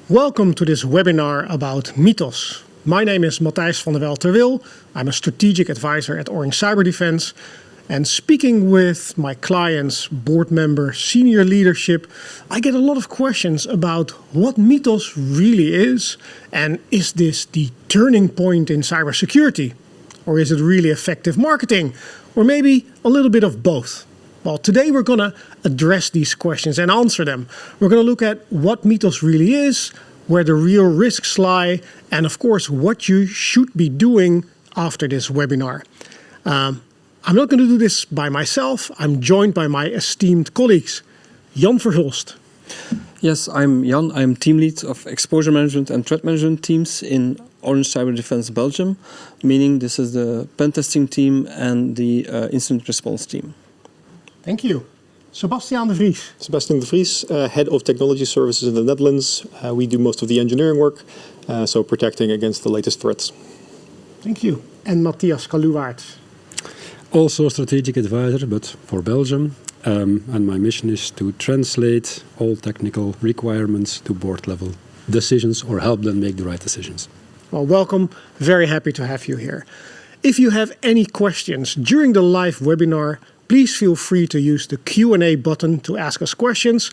Welcome to this webinar about Mythos. My name is Matthijs van der Wel-Terwil. I'm a strategic advisor at Orange Cyberdefense. And speaking with my clients, board members, senior leadership, I get a lot of questions about what Mythos really is. And is this the turning point in cybersecurity? Or is it really effective marketing? Or maybe a little bit of both? Well, today we're going to address these questions and answer them. We're going to look at what Mythos really is, where the real risks lie, and of course, what you should be doing after this webinar. I'm not going to do this by myself. I'm joined by my esteemed colleagues. Jan Verhulst. Yes, I'm Jan. I'm team lead of exposure management and threat management teams in Orange Cyberdefense Belgium, meaning this is the pen testing team and the incident response team. Thank you. Sebastiaan de Vries. Sebastiaan de Vries, Head of Technology Services in the Netherlands. We do most of the engineering work, so protecting against the latest threats. Thank you. And Matthias Kaluwaert. Also strategic advisor, but for Belgium. And my mission is to translate all technical requirements to board level decisions or help them make the right decisions. Well, welcome. Very happy to have you here. If you have any questions during the live webinar, please feel free to use the Q&A button to ask us questions.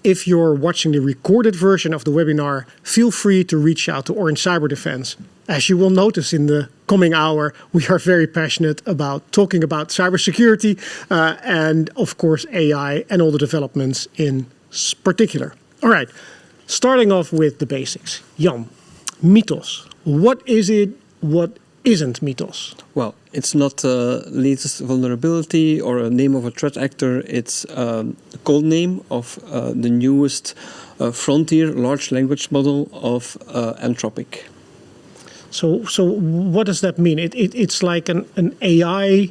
If you're watching the recorded version of the webinar, feel free to reach out to Orange Cyberdefense. As you will notice in the coming hour, we are very passionate about talking about cybersecurity and, of course, AI and all the developments in particular. All right, starting off with the basics. Jan, Mythos. What is it? What isn't Mythos? Well, it's not the latest vulnerability or a name of a threat actor. It's the code name of the newest frontier large language model of Anthropic. So what does that mean? It's like an AI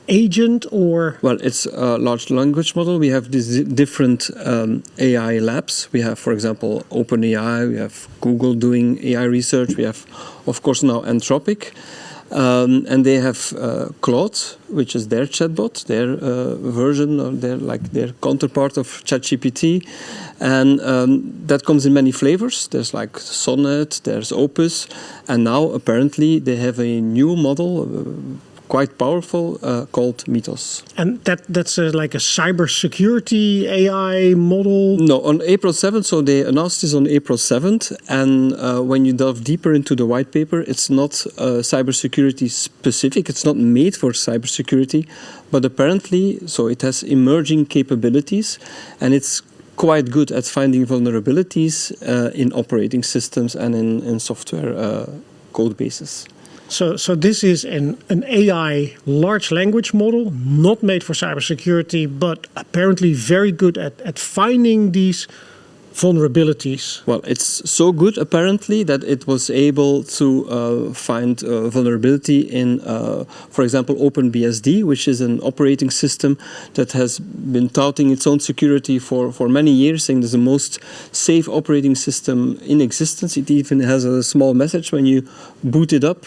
agent or? Well, it's a large language model. We have these different AI labs. We have, for example, OpenAI. We have Google doing AI research. We have, of course, now Anthropic. And they have Claude, which is their chatbot, their version or their counterpart of ChatGPT, and that comes in many flavors. There's like Sonnet, there's Opus, and now apparently they have a new model, quite powerful, called Mythos. And that's like a cybersecurity AI model? No, on April 7th, so they announced this on April 7th, and when you delve deeper into the white paper, it's not cybersecurity specific, it's not made for cybersecurity, but apparently, so it has emerging capabilities, and it's quite good at finding vulnerabilities in operating systems and in software code bases. So this is an AI large language model, not made for cybersecurity, but apparently very good at finding these vulnerabilities. Well, it's so good apparently that it was able to find vulnerability in, for example, OpenBSD, which is an operating system that has been touting its own security for many years, saying it's the most safe operating system in existence. It even has a small message when you boot it up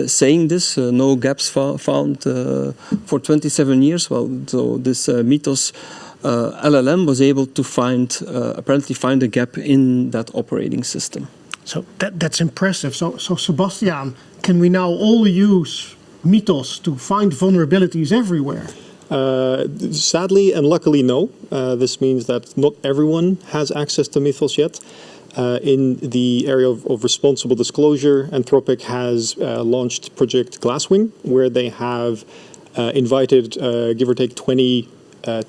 saying this, no gaps found for 27 years. Well, so this Mythos LLM was able to apparently find a gap in that operating system. So that's impressive. So Sebastiaan, can we now all use Mythos to find vulnerabilities everywhere? Sadly and luckily, no. This means that not everyone has access to Mythos yet. In the area of responsible disclosure, Anthropic has launched Project Glasswing, where they have invited, give or take, 20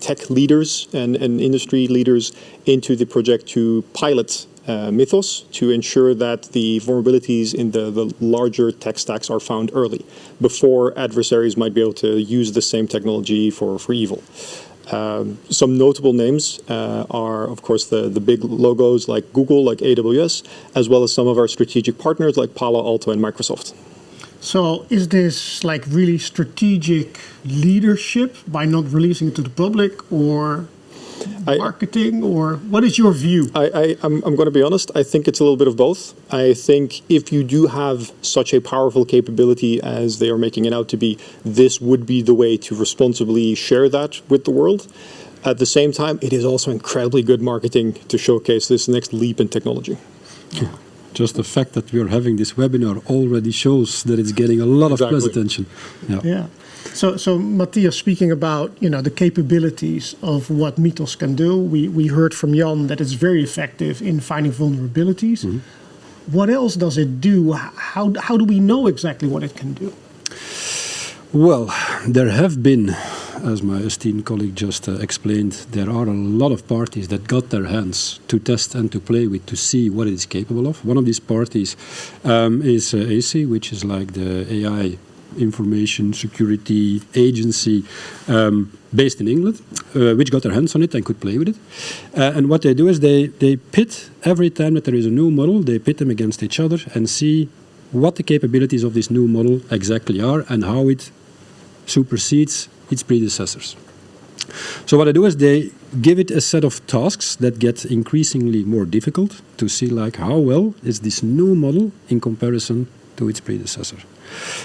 tech leaders and industry leaders into the project to pilot Mythos to ensure that the vulnerabilities in the larger tech stacks are found early, before adversaries might be able to use the same technology for evil. Some notable names are, of course, the big logos like Google, like AWS, as well as some of our strategic partners like Palo Alto and Microsoft. So is this like really strategic leadership by not releasing it to the public, or marketing, or what is your view? I'm going to be honest, I think it's a little bit of both. I think if you do have such a powerful capability as they are making it out to be, this would be the way to responsibly share that with the world. At the same time, it is also incredibly good marketing to showcase this next leap in technology. Just the fact that we are having this webinar already shows that it's getting a lot of press attention. Yeah. So Matthias, speaking about the capabilities of what Mythos can do, we heard from Jan that it's very effective in finding vulnerabilities. Mm-hmm. What else does it do? How do we know exactly what it can do? Well, there have been, as my esteemed colleague just explained, there are a lot of parties that got their hands to test and to play with to see what it is capable of. One of these parties is AC, which is like the AI information security agency based in England, which got their hands on it and could play with it. And what they do is they pit, every time that there is a new model, they pit them against each other and see what the capabilities of this new model exactly are and how it supersedes its predecessors. So what they do is they give it a set of tasks that get increasingly more difficult to see like how well is this new model in comparison to its predecessor.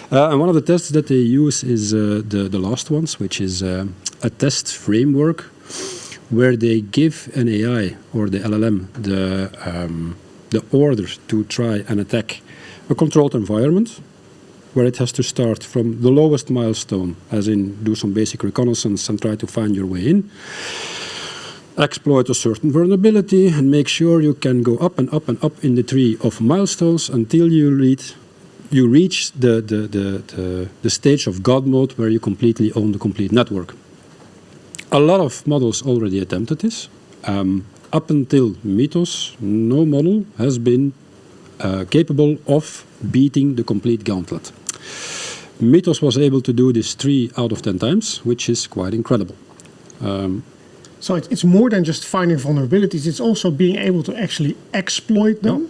And one of the tests that they use is the last ones, which is a test framework where they give an AI or the LLM the order to try and attack a controlled environment, where it has to start from the lowest milestone, as in do some basic reconnaissance and try to find your way in, exploit a certain vulnerability, and make sure you can go up and up and up in the tree of milestones until you reach the stage of God mode, where you completely own the complete network. A lot of models already attempted this. Up until Mythos, no model has been capable of beating the complete gauntlet. Mythos was able to do this 3 out of 10 times, which is quite incredible. So it's more than just finding vulnerabilities, it's also being able to actually exploit them,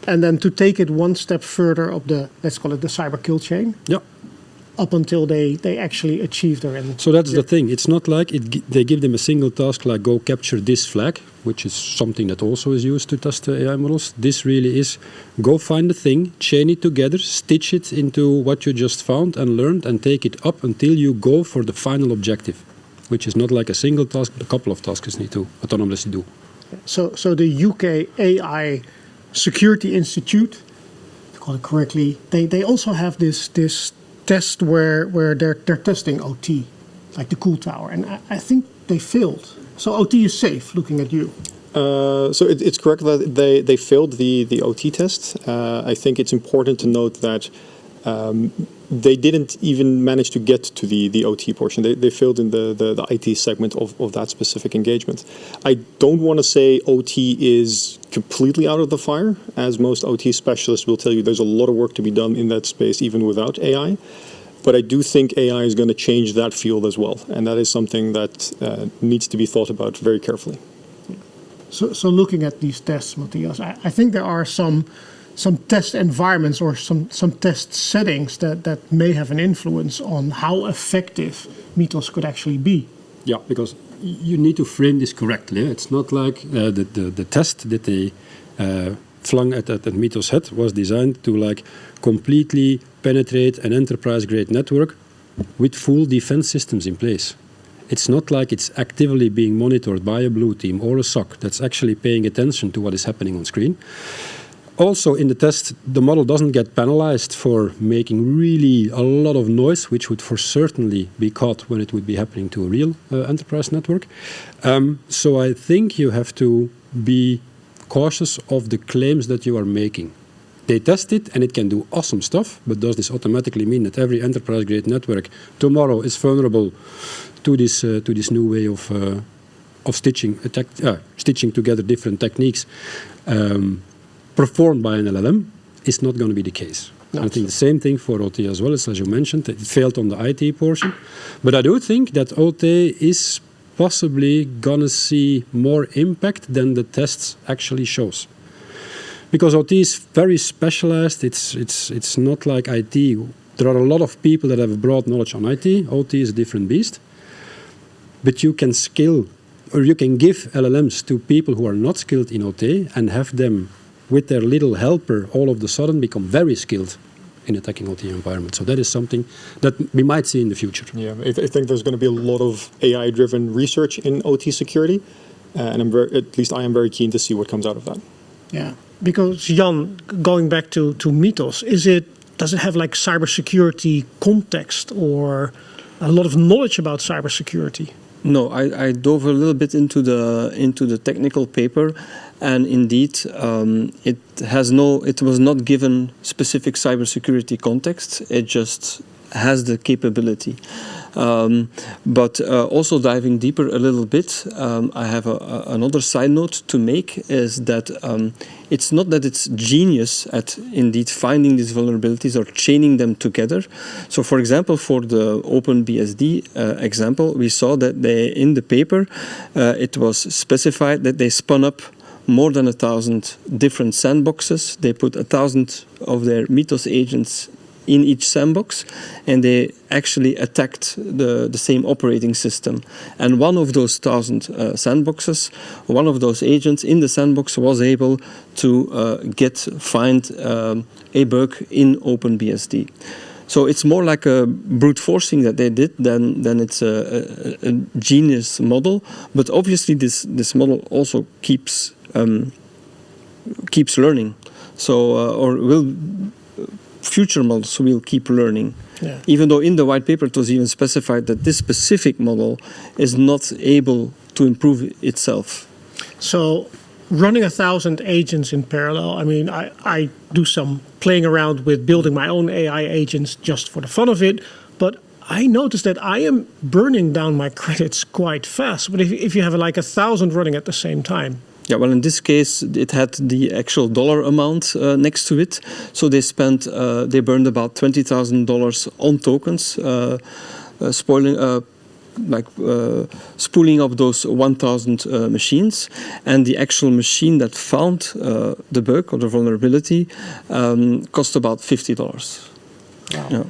and then to take it one step further up the, let's call it the cyber kill chain, up until they actually achieve their end. So that's the thing. It's not like they give them a single task like go capture this flag, which is something that also is used to test the AI models. This really is go find the thing, chain it together, stitch it into what you just found and learned, and take it up until you go for the final objective, which is not like a single task, but a couple of tasks need to autonomously do. So the UK AI Security Institute, to call it correctly, they also have this test where they're testing OT, like the Cool Tower, and I think they failed. So OT is safe, looking at you. So it's correct that they failed the OT test. I think it's important to note that they didn't even manage to get to the OT portion. They failed in the IT segment of that specific engagement. I don't want to say OT is completely out of the fire, as most OT specialists will tell you there's a lot of work to be done in that space even without AI. But I do think AI is going to change that field as well. And that is something that needs to be thought about very carefully. So looking at these tests, Matthias, I think there are some test environments or some test settings that may have an influence on how effective Mythos could actually be. Yeah, because you need to frame this correctly. It's not like the test that they flung at Mythos' head was designed to like completely penetrate an enterprise-grade network with full defense systems in place. It's not like it's actively being monitored by a blue team or a SOC that's actually paying attention to what is happening on screen. Also, in the test, the model doesn't get penalized for making really a lot of noise, which would for certainly be caught when it would be happening to a real enterprise network. So I think you have to be cautious of the claims that you are making. They test it and it can do awesome stuff, but does this automatically mean that every enterprise-grade network tomorrow is vulnerable to this new way of stitching together different techniques performed by an LLM? Is not going to be the case. No. I think the same thing for OT as well, as you mentioned. It failed on the IT portion. But I do think that OT is possibly going to see more impact than the tests actually shows. Because OT is very specialized. It's not like IT. There are a lot of people that have broad knowledge on IT. OT is a different beast. But you can you can give LLMs to people who are not skilled in OT and have them with their little helper all of a sudden become very skilled in attacking OT environment. So that is something that we might see in the future. Yeah, I think there's going to be a lot of AI-driven research in OT security, and at least I am very keen to see what comes out of that. Yeah, because Jan, going back to Mythos, does it have like cybersecurity context or a lot of knowledge about cybersecurity? No, I dove a little bit into the technical paper, and indeed, it was not given specific cybersecurity context. It just has the capability. But also diving deeper a little bit, I have another side note to make, is that it's not that it's genius at indeed finding these vulnerabilities or chaining them together. So for example, for the OpenBSD example, we saw that in the paper, it was specified that they spun up more than 1,000 different sandboxes. They put 1,000 of their Mythos agents in each sandbox, and they actually attacked the same operating system. And one of those 1,000 sandboxes, one of those agents in the sandbox was able to find a bug in OpenBSD. So it's more like a brute forcing that they did than it's a genius model. But obviously this model also keeps learning. So future models will keep learning. Yeah. Even though in the white paper it was even specified that this specific model is not able to improve itself. So running 1,000 agents in parallel, I mean, I do some playing around with building my own AI agents just for the fun of it, but I noticed that I am burning down my credits quite fast. But if you have like 1,000 running at the same time. Yeah, well, in this case, it had the actual dollar amount next to it. So they burned about $20,000 on tokens, spooling up those 1,000 machines. And the actual machine that found the bug or the vulnerability cost about $50. Wow. Yeah.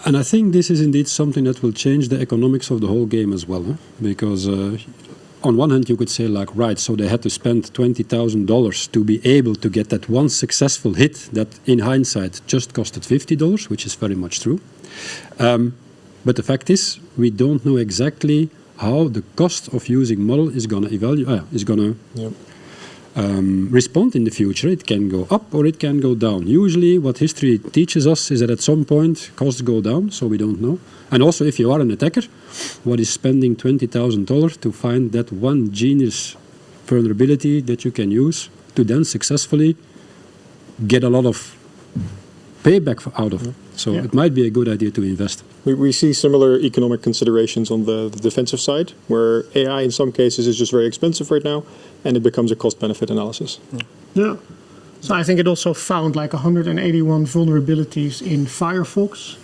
And I think this is indeed something that will change the economics of the whole game as well, because on one hand, you could say like, right, so they had to spend $20,000 to be able to get that one successful hit that in hindsight just costed $50, which is very much true. But the fact is, we don't know exactly how the cost of using model is going to respond in the future. It can go up or it can go down. Usually what history teaches us is that at some point costs go down, so we don't know. And also if you are an attacker, what is spending $20,000 to find that one genius vulnerability that you can use to then successfully get a lot of payback out of it. So it might be a good idea to invest. We see similar economic considerations on the defensive side, where AI in some cases is just very expensive right now, and it becomes a cost-benefit analysis. Yeah. So I think it also found like 181 vulnerabilities in Firefox,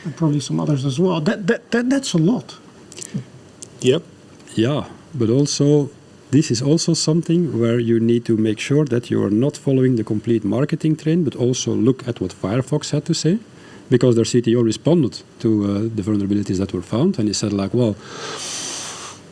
and probably some others as well. That's a lot. Yep. Yeah, but also this is also something where you need to make sure that you are not following the complete marketing trend, but also look at what Firefox had to say, because their CTO responded to the vulnerabilities that were found, and he said like, well,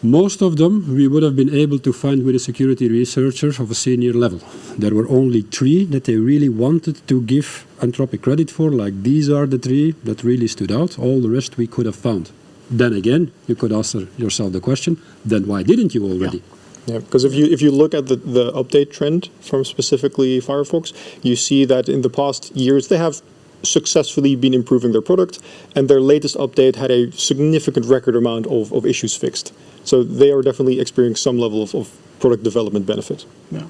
most of them we would have been able to find with a security researcher of a senior level. There were only 3 that they really wanted to give Anthropic credit for, like these are the 3 that really stood out. All the rest we could have found. Then again, you could ask yourself the question, then why didn't you already? Yeah, because if you look at the update trend from specifically Firefox, you see that in the past years they have successfully been improving their product, and their latest update had a significant record amount of issues fixed. So they are definitely experiencing some level of product development benefit. Yeah.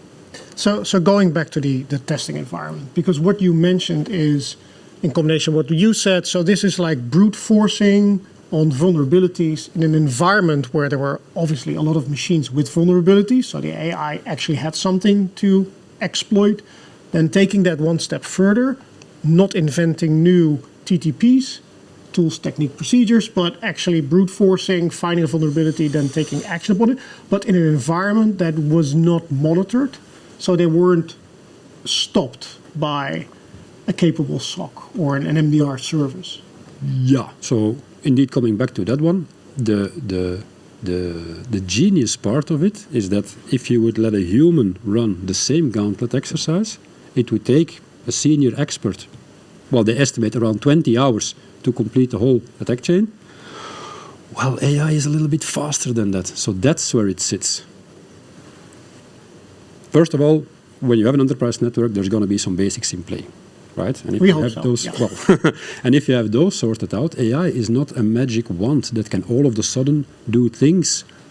So going back to the testing environment, because what you mentioned is in combination with what you said, so this is like brute forcing on vulnerabilities in an environment where there were obviously a lot of machines with vulnerabilities, so the AI actually had something to exploit, then taking that one step further, not inventing new TTPs, tools, technique, procedures, but actually brute forcing, finding a vulnerability, then taking action upon it, but in an environment that was not monitored, so they weren't stopped by a capable SOC or an MDR service. Yeah, so indeed coming back to that one, the genius part of it is that if you would let a human run the same gauntlet exercise, it would take a senior expert, well, they estimate around 20 hours to complete the whole attack chain. Well, AI is a little bit faster than that, so that's where it sits. first of all, when you have an enterprise network, there's going to be some basics in play, right? And if We you hope have so, those, yeah. well, and if you have those sorted out, AI is not a magic wand that can all of a sudden do things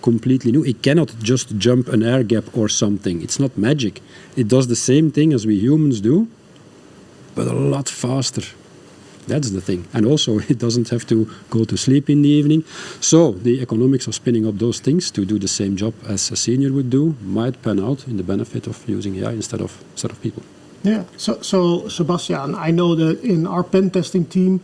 completely new. It cannot just jump an air gap or something. It's not magic. It does the same thing as we humans do, but a lot faster. That's the thing. And also, it doesn't have to go to sleep in the evening. So the economics of spinning up those things to do the same job as a senior would do might pan out in the benefit of using AI instead of people. Yeah. So Sebastian, I know that in our pen testing team,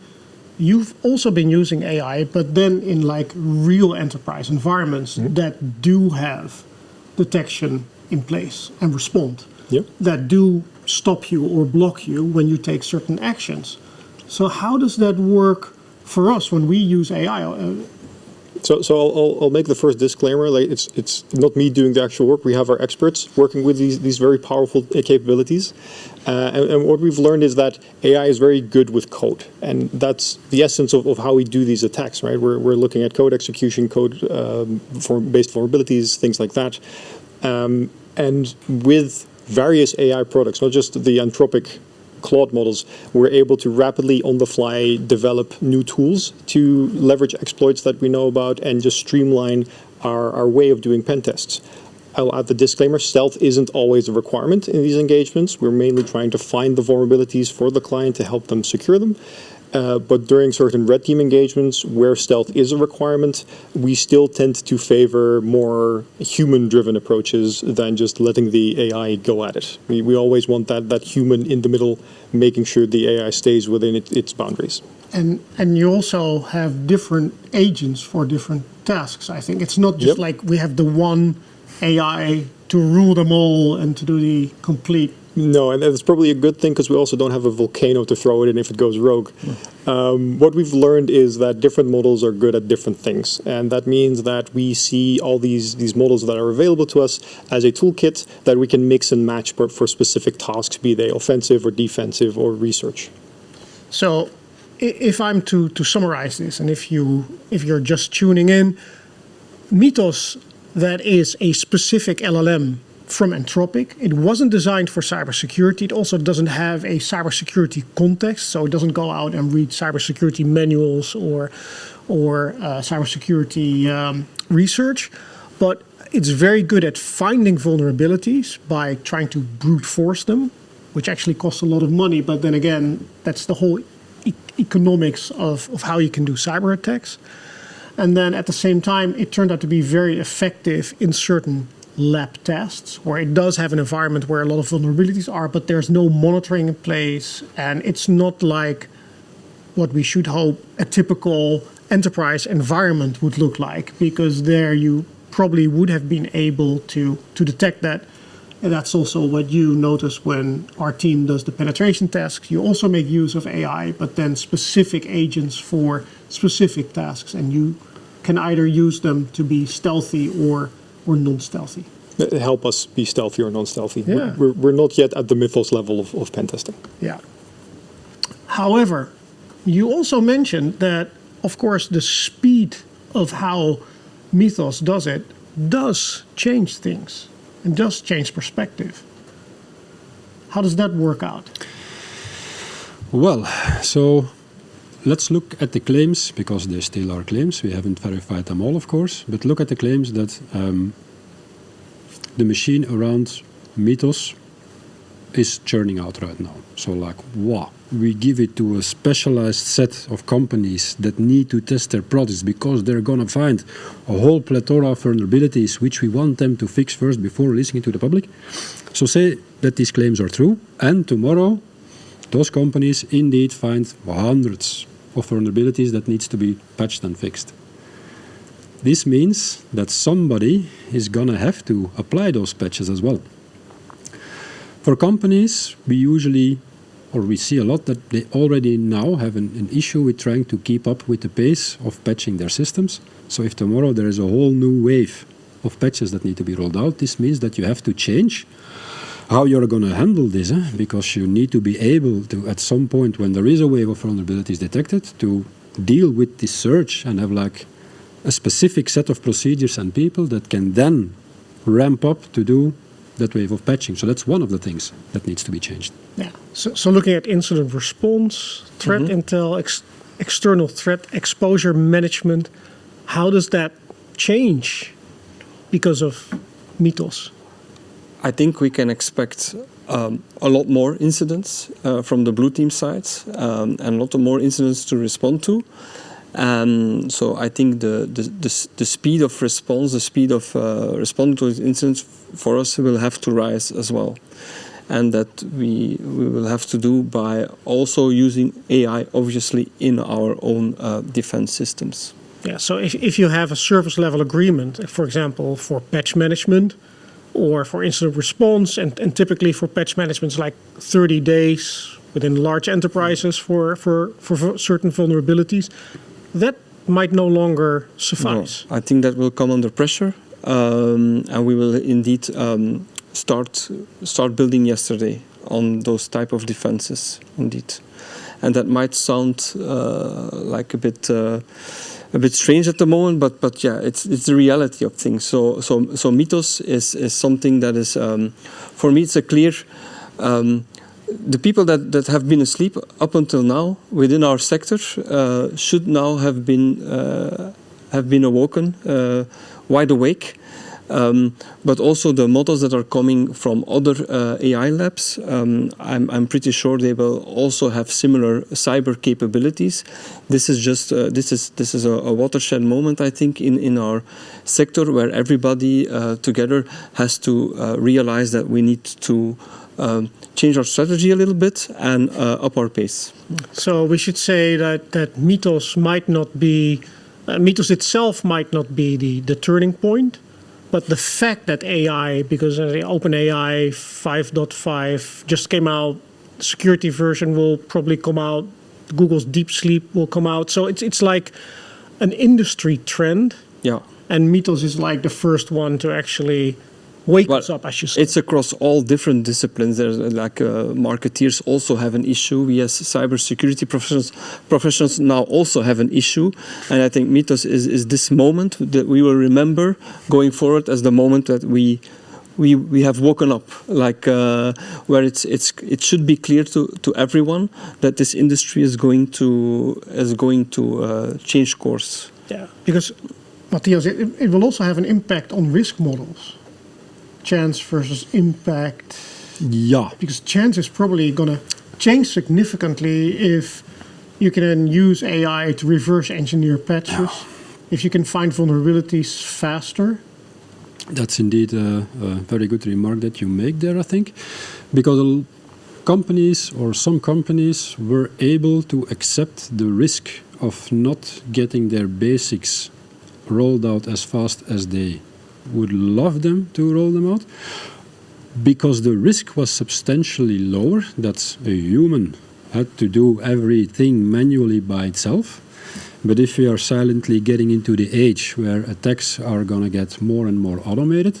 you've also been using AI, but then in like real enterprise environments that do have detection in place and respond, that do stop you or block you when you take certain actions. So how does that work for us when we use AI? So I'll make the first disclaimer. Like it's not me doing the actual work. We have our experts working with these very powerful capabilities, and what we've learned is that AI is very good with code, and that's the essence of how we do these attacks. Right? We're looking at code execution, based vulnerabilities, things like that, and with various AI products, not just the Anthropic Claude models, we're able to rapidly on the fly develop new tools to leverage exploits that we know about and just streamline our way of doing pen tests. I'll add the disclaimer, stealth isn't always a requirement in these engagements. We're mainly trying to find the vulnerabilities for the client to help them secure them. But during certain red team engagements where stealth is a requirement, we still tend to favor more human-driven approaches than just letting the AI go at it. We always want that human in the middle, making sure the AI stays within its boundaries. And you also have different agents for different tasks. I think it's not just like we have the one AI to rule them all and to do the complete. No, and that's probably a good thing because we also don't have a volcano to throw it in if it goes rogue. What we've learned is that different models are good at different things. And that means that we see all these models that are available to us as a toolkit that we can mix and match for specific tasks, be they offensive or defensive or research. So if I'm to summarize this, and if you're just tuning in, Mythos, that is a specific LLM from Anthropic. It wasn't designed for cybersecurity. It also doesn't have a cybersecurity context, so it doesn't go out and read cybersecurity manuals or cybersecurity research. But it's very good at finding vulnerabilities by trying to brute force them, which actually costs a lot of money. But then again, that's the whole economics of how you can do cyber attacks. And then at the same time, it turned out to be very effective in certain lab tests where it does have an environment where a lot of vulnerabilities are, but there's no monitoring in place. And it's not like what we should hope a typical enterprise environment would look like, because there you probably would have been able to detect that. And that's also what you notice when our team does the penetration tasks. You also make use of AI, but then specific agents for specific tasks. And you can either use them to be stealthy or non-stealthy. Help us be stealthy or non-stealthy. Yeah. We're not yet at the Mythos level of pen testing. Yeah. However, you also mentioned that, of course, the speed of how Mythos does it does change things and does change perspective. How does that work out? Well, so let's look at the claims, because they still are claims. We haven't verified them all, of course. But look at the claims that the machine around Mythos is churning out right now. So like, wow, we give it to a specialized set of companies that need to test their products because they're going to find a whole plethora of vulnerabilities which we want them to fix first before releasing it to the public. So say that these claims are true, and tomorrow those companies indeed find hundreds of vulnerabilities that needs to be patched and fixed. This means that somebody is going to have to apply those patches as well. For companies, we see a lot that they already now have an issue with trying to keep up with the pace of patching their systems. So if tomorrow there is a whole new wave of patches that need to be rolled out, this means that you have to change how you're going to handle this, because you need to be able to, at some point when there is a wave of vulnerabilities detected, to deal with this surge and have like a specific set of procedures and people that can then ramp up to do that wave of patching. So that's one of the things that needs to be changed. Yeah. So looking at incident response, threat intel, external threat exposure management, how does that change because of Mythos? I think we can expect a lot more incidents from the blue team side and a lot more incidents to respond to. So I think the speed of response, the speed of responding to incidents for us will have to rise as well. And that we will have to do by also using AI, obviously, in our own defense systems. Yeah, so if you have a service level agreement, for example, for patch management or for incident response, and typically for patch management, it's like 30 days within large enterprises for certain vulnerabilities, that might no longer suffice. No, I think that will come under pressure, and we will indeed start building yesterday on those type of defenses, indeed. And that might sound like a bit strange at the moment, but yeah, it's the reality of things. So Mythos is something that is, for me, it's a clear. The people that have been asleep up until now within our sector should now have been awoken, wide awake. But also the models that are coming from other AI labs, I'm pretty sure they will also have similar cyber capabilities. This is just this is a watershed moment, I think, in our sector, where everybody together has to realize that we need to change our strategy a little bit and up our pace. So we should say that Mythos might not be Mythos itself might not be the turning point. But the fact that AI, because the OpenAI 5.5 just came out, the security version will probably come out, Google's Deep Sleep will come out. So it's like an industry trend. Yeah. And Mythos is like the first one to actually wake us up, as you say. It's across all different disciplines. There's like marketeers also have an issue. We as cybersecurity professionals now also have an issue. And I think Mythos is this moment that we will remember going forward as the moment that we have woken up, like where it should be clear to everyone that this industry is going to change course. Yeah, because Matthias, it will also have an impact on risk models. Chance versus impact. Yeah. Because chance is probably going to change significantly if you can use AI to reverse engineer patches, if you can find vulnerabilities faster. That's indeed a very good remark that you make there, I think, because companies or some companies were able to accept the risk of not getting their basics rolled out as fast as they would love them to roll them out, because the risk was substantially lower. That a human had to do everything manually by itself. But if we are silently getting into the age where attacks are going to get more and more automated,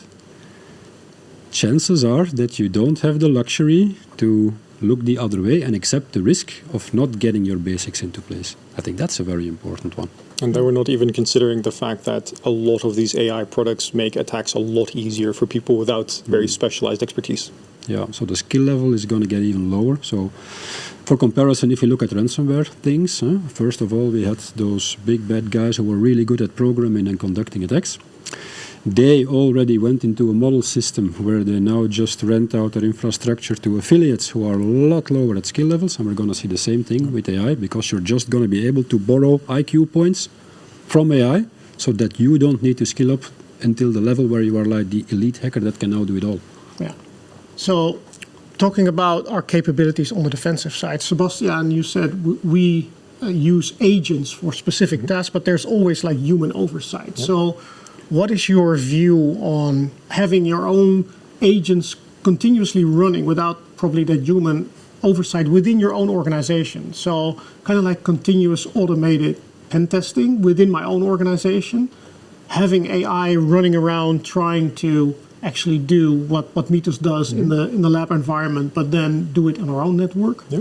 chances are that you don't have the luxury to look the other way and accept the risk of not getting your basics into place. I think that's a very important one. And then we're not even considering the fact that a lot of these AI products make attacks a lot easier for people without very specialized expertise. Yeah, so the skill level is going to get even lower. So for comparison, if you look at ransomware things, first of all, we had those big bad guys who were really good at programming and conducting attacks. They already went into a model system where they now just rent out their infrastructure to affiliates who are a lot lower at skill levels. And we're going to see the same thing with AI, because you're just going to be able to borrow IQ points from AI so that you don't need to skill up until the level where you are like the elite hacker that can now do it all. Yeah. So talking about our capabilities on the defensive side, Sebastian, you said we use agents for specific tasks, but there's always like human oversight. Yep. So what is your view on having your own agents continuously running without probably that human oversight within your own organization? So kind of like continuous automated pen testing within my own organization, having AI running around trying to actually do what Mythos does in the lab environment, but then do it in our own network? Yeah.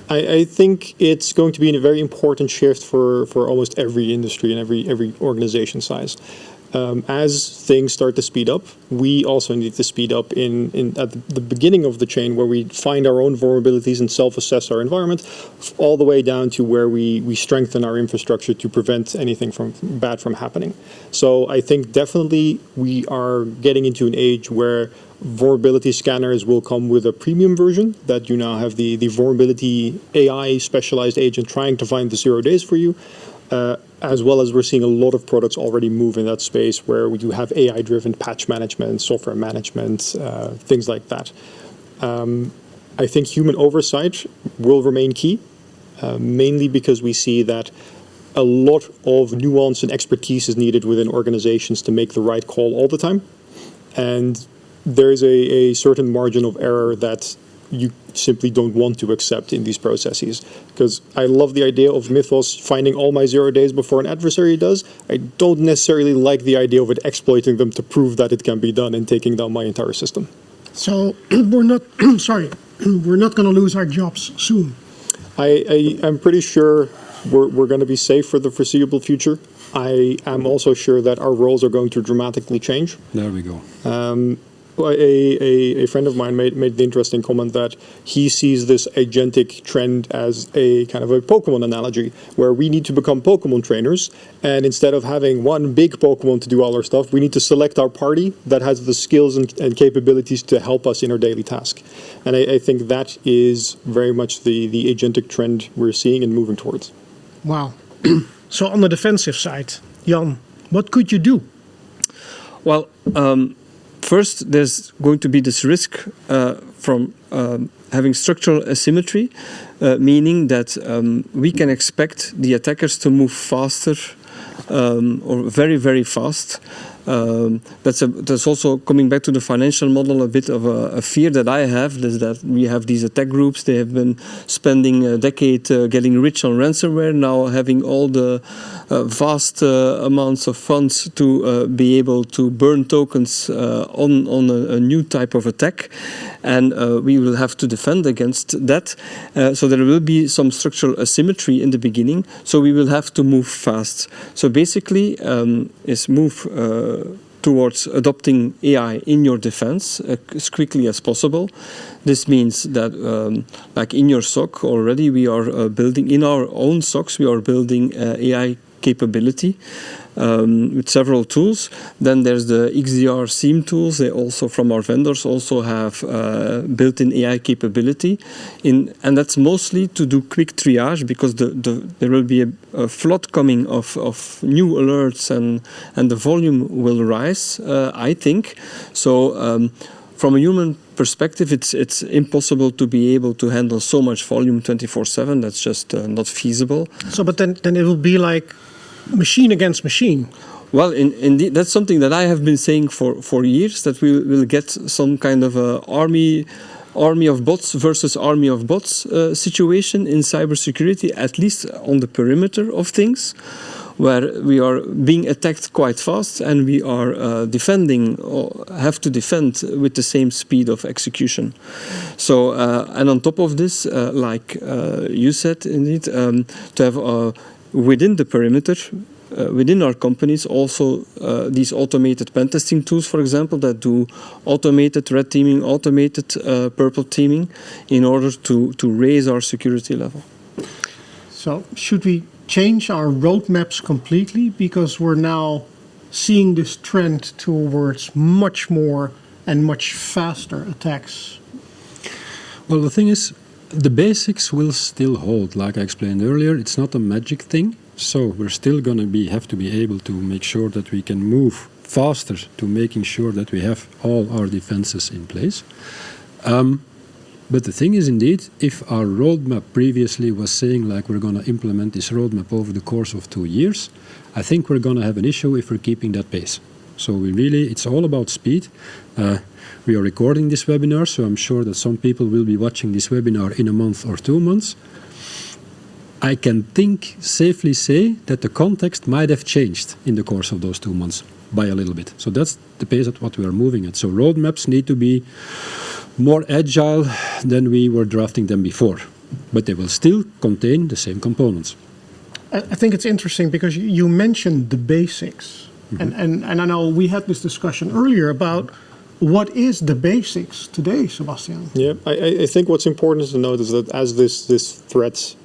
I think it's going to be a very important shift for almost every industry and every organization size. As things start to speed up, we also need to speed up at the beginning of the chain, where we find our own vulnerabilities and self-assess our environment, all the way down to where we strengthen our infrastructure to prevent anything bad from happening. So I think definitely we are getting into an age where vulnerability scanners will come with a premium version, that you now have the vulnerability AI specialized agent trying to find the 0 days for you. As well as we're seeing a lot of products already move in that space, where we do have AI-driven patch management, software management, things like that. I think human oversight will remain key, mainly because we see that a lot of nuance and expertise is needed within organizations to make the right call all the time. And there is a certain margin of error that you simply don't want to accept in these processes. Because I love the idea of Mythos finding all my 0 days before an adversary does. I don't necessarily like the idea of it exploiting them to prove that it can be done and taking down my entire system. So we're not, sorry, we're not going to lose our jobs soon. I'm pretty sure we're going to be safe for the foreseeable future. I am also sure that our roles are going to dramatically change. There we go. A friend of mine made the interesting comment that he sees this agentic trend as a kind of a Pokemon analogy, where we need to become Pokemon trainers, and instead of having one big Pokemon to do all our stuff, we need to select our party that has the skills and capabilities to help us in our daily task. And I think that is very much the agentic trend we're seeing and moving towards. Wow. So on the defensive side, Jan, what could you do? Well, first, there's going to be this risk from having structural asymmetry, meaning that we can expect the attackers to move faster or very, very fast. That's also coming back to the financial model, a bit of a fear that I have, is that we have these attack groups. They have been spending a decade getting rich on ransomware, now having all the vast amounts of funds to be able to burn tokens on a new type of attack. And we will have to defend against that. So there will be some structural asymmetry in the beginning. So we will have to move fast. So basically, is move towards adopting AI in your defense as quickly as possible. This means that, like in your SOC already, we are building, in our own SOCs, we are building AI capability with several tools. Then there's the XDR SIEM tools. They also, from our vendors, also have built-in AI capability. And that's mostly to do quick triage, because there will be a flood coming of new alerts, and the volume will rise, I think. So from a human perspective, it's impossible to be able to handle so much volume 24/7. That's just not feasible. So, but then it will be like machine against machine. Well, indeed, that's something that I have been saying for years, that we will get some kind of a army of bots versus army of bots situation in cybersecurity, at least on the perimeter of things, where we are being attacked quite fast, and we are defending, or have to defend with the same speed of execution. So, and on top of this, like you said, indeed, to have within the perimeter, within our companies, also these automated pen testing tools, for example, that do automated red teaming, automated purple teaming, in order to raise our security level. So should we change our roadmaps completely, because we're now seeing this trend towards much more and much faster attacks? Well, the thing is, the basics will still hold. Like I explained earlier, it's not a magic thing. So we're still going to have to be able to make sure that we can move faster to making sure that we have all our defenses in place. But the thing is, indeed, if our roadmap previously was saying like we're going to implement this roadmap over the course of 2 years, I think we're going to have an issue if we're keeping that pace. So it's all about speed. We are recording this webinar, so I'm sure that some people will be watching this webinar in a month or 2 months. I can safely say that the context might have changed in the course of those 2 months by a little bit. So that's the pace at what we are moving at. So roadmaps need to be more agile than we were drafting them before, but they will still contain the same components. I think it's interesting because you mentioned the basics. And I know we had this discussion earlier about what is the basics today, Sebastian? Yeah, I think what's important to note is that as this threat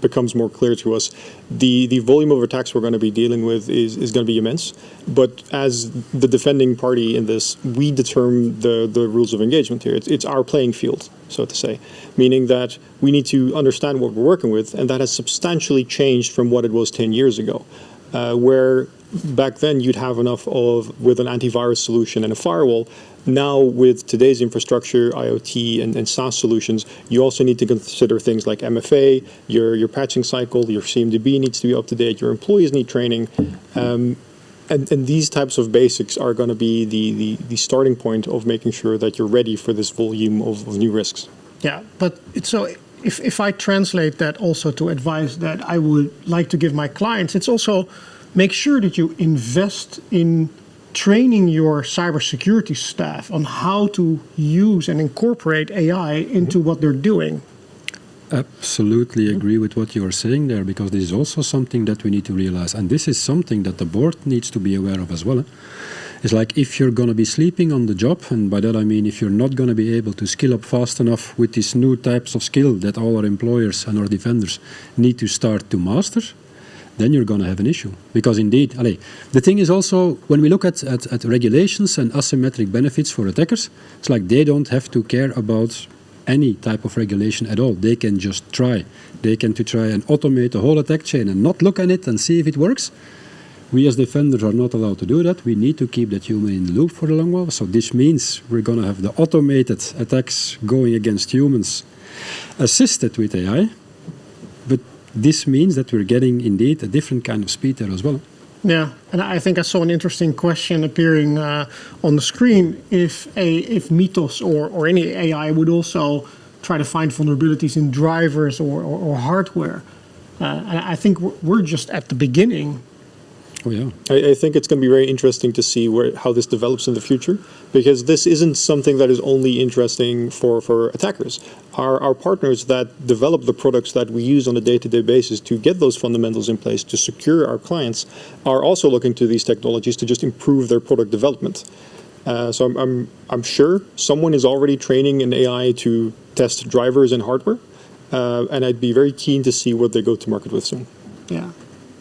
becomes more clear to us, the volume of attacks we're going to be dealing with is going to be immense. But as the defending party in this, we determine the rules of engagement here. It's our playing field, so to say, meaning that we need to understand what we're working with, and that has substantially changed from what it was 10 years ago, where back then you'd have enough with an antivirus solution and a firewall. Now, with today's infrastructure, IoT and SaaS solutions, you also need to consider things like MFA, your patching cycle, your CMDB needs to be up to date, your employees need training. And these types of basics are going to be the starting point of making sure that you're ready for this volume of new risks. Yeah, but so if I translate that also to advice that I would like to give my clients, it's also make sure that you invest in training your cybersecurity staff on how to use and incorporate AI into what they're doing. Absolutely agree with what you are saying there, because this is also something that we need to realize. And this is something that the board needs to be aware of as well. It's like if you're going to be sleeping on the job, and by that I mean if you're not going to be able to skill up fast enough with these new types of skill that all our employers and our defenders need to start to master, then you're going to have an issue. Because indeed, the thing is also, when we look at regulations and asymmetric benefits for attackers, it's like they don't have to care about any type of regulation at all. They can just try. They can try and automate the whole attack chain and not look at it and see if it works. We as defenders are not allowed to do that. We need to keep that human in the loop for a long while. So this means we're going to have the automated attacks going against humans assisted with AI. But this means that we're getting, indeed, a different kind of speed there as well. Yeah, and I think I saw an interesting question appearing on the screen. If Mythos or any AI would also try to find vulnerabilities in drivers or hardware. And I think we're just at the beginning. Oh, yeah. I think it's going to be very interesting to see how this develops in the future, because this isn't something that is only interesting for attackers. Our partners that develop the products that we use on a day-to-day basis to get those fundamentals in place to secure our clients are also looking to these technologies to just improve their product development. So I'm sure someone is already training an AI to test drivers and hardware, and I'd be very keen to see what they go to market with soon. Yeah.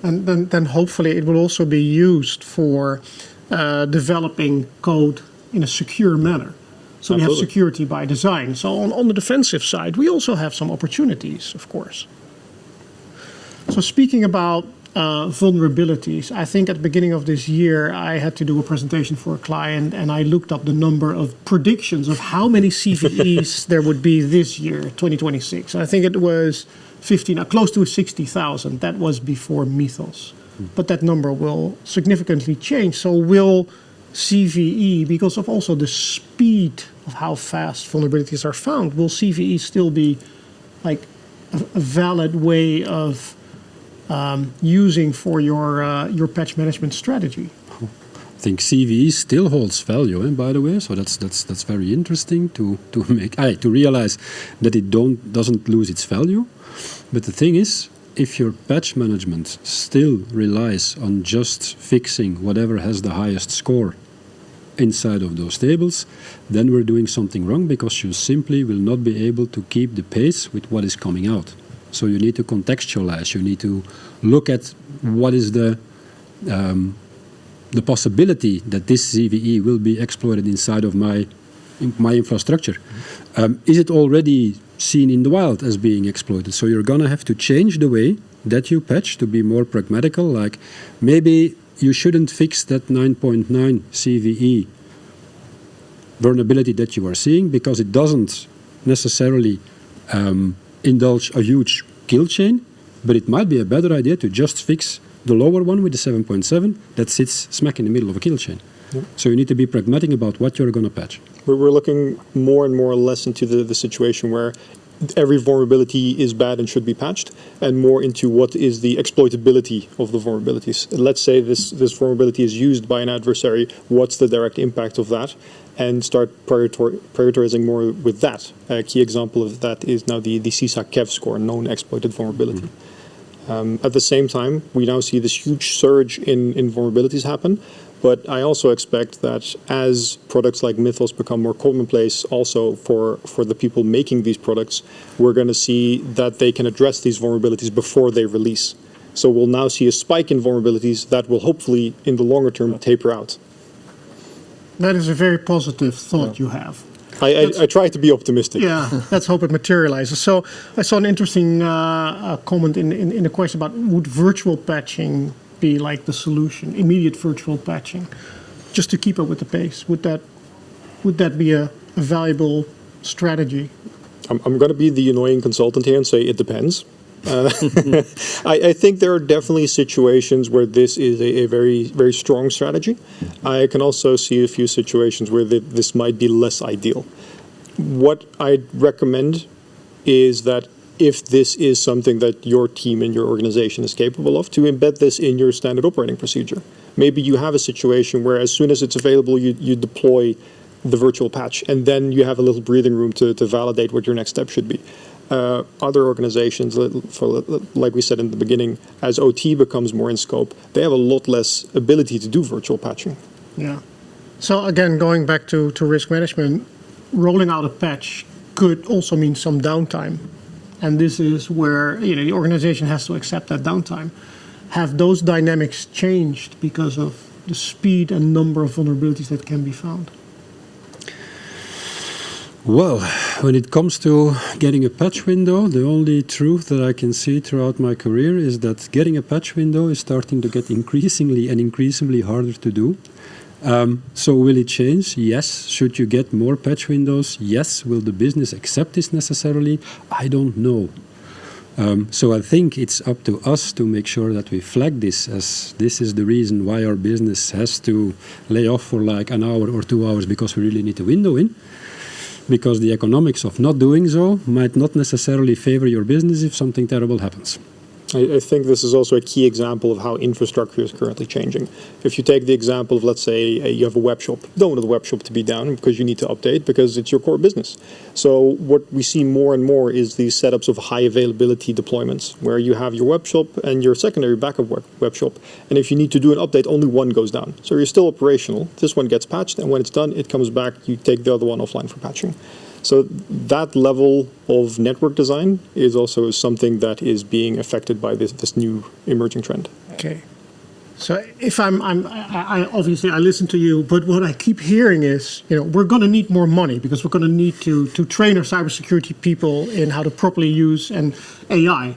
And then hopefully it will also be used for developing code in a secure manner. So we have security by design. So on the defensive side, we also have some opportunities, of course. So speaking about vulnerabilities, I think at the beginning of this year, I had to do a presentation for a client, and I looked up the number of predictions of how many CVEs there would be this year, 2026. I think it was 15, close to 60,000. That was before Mythos. But that number will significantly change. So will CVE, because of also the speed of how fast vulnerabilities are found, will CVE still be like a valid way of using for your patch management strategy? I think CVE still holds value, by the way. So that's very interesting to realize that it doesn't lose its value. But the thing is, if your patch management still relies on just fixing whatever has the highest score inside of those tables, then we're doing something wrong, because you simply will not be able to keep the pace with what is coming out. So you need to contextualize. You need to look at what is the possibility that this CVE will be exploited inside of my infrastructure. Is it already seen in the wild as being exploited? So you're going to have to change the way that you patch to be more pragmatical. Like maybe you shouldn't fix that 9.9 CVE vulnerability that you are seeing, because it doesn't necessarily indulge a huge kill chain, but it might be a better idea to just fix the lower one with the 7.7 that sits smack in the middle of a kill chain. Yeah. So you need to be pragmatic about what you're going to patch. We're looking more and more or less into the situation where every vulnerability is bad and should be patched, and more into what is the exploitability of the vulnerabilities. Let's say this vulnerability is used by an adversary. What's the direct impact of that? And start prioritizing more with that. A key example of that is now the CISA KEV score, known exploited vulnerability. At the same time, we now see this huge surge in vulnerabilities happen, But I also expect that as products like Mythos become more commonplace also for the people making these products, we're going to see that they can address these vulnerabilities before they release. So we'll now see a spike in vulnerabilities that will hopefully, in the longer term, taper out. That is a very positive thought you have. I try to be optimistic. Yeah, let's hope it materializes. So I saw an interesting comment in the question about would virtual patching be like the solution, immediate virtual patching, just to keep up with the pace? Would that be a valuable strategy? I'm going to be the annoying consultant here and say it depends. I think there are definitely situations where this is a very, very strong strategy. I can also see a few situations where this might be less ideal. What I'd recommend is that if this is something that your team and your organization is capable of, to embed this in your standard operating procedure. Maybe you have a situation where as soon as it's available, you deploy the virtual patch, and then you have a little breathing room to validate what your next step should be. Other organizations, like we said in the beginning, as OT becomes more in scope, they have a lot less ability to do virtual patching. Yeah. So again, going back to risk management, rolling out a patch could also mean some downtime. And this is where the organization has to accept that downtime. Have those dynamics changed because of the speed and number of vulnerabilities that can be found? Well, when it comes to getting a patch window, the only truth that I can see throughout my career is that getting a patch window is starting to get increasingly harder to do. So will it change? Yes. Should you get more patch windows? Yes. Will the business accept this necessarily? I don't know. So I think it's up to us to make sure that we flag this as this is the reason why our business has to lay off for like an hour or 2 hours because we really need a window in. Because the economics of not doing so might not necessarily favor your business if something terrible happens. I think this is also a key example of how infrastructure is currently changing. If you take the example of, let's say, you have a web shop, you don't want the web shop to be down because you need to update because it's your core business. So what we see more and more is these setups of high availability deployments where you have your web shop and your secondary backup web shop. And if you need to do an update, only one goes down. So you're still operational. This one gets patched, and when it's done, it comes back. You take the other one offline for patching. So that level of network design is also something that is being affected by this new emerging trend. Okay. So if I obviously I listen to you, but what I keep hearing is, we're going to need more money because we're going to need to train our cybersecurity people in how to properly use and AI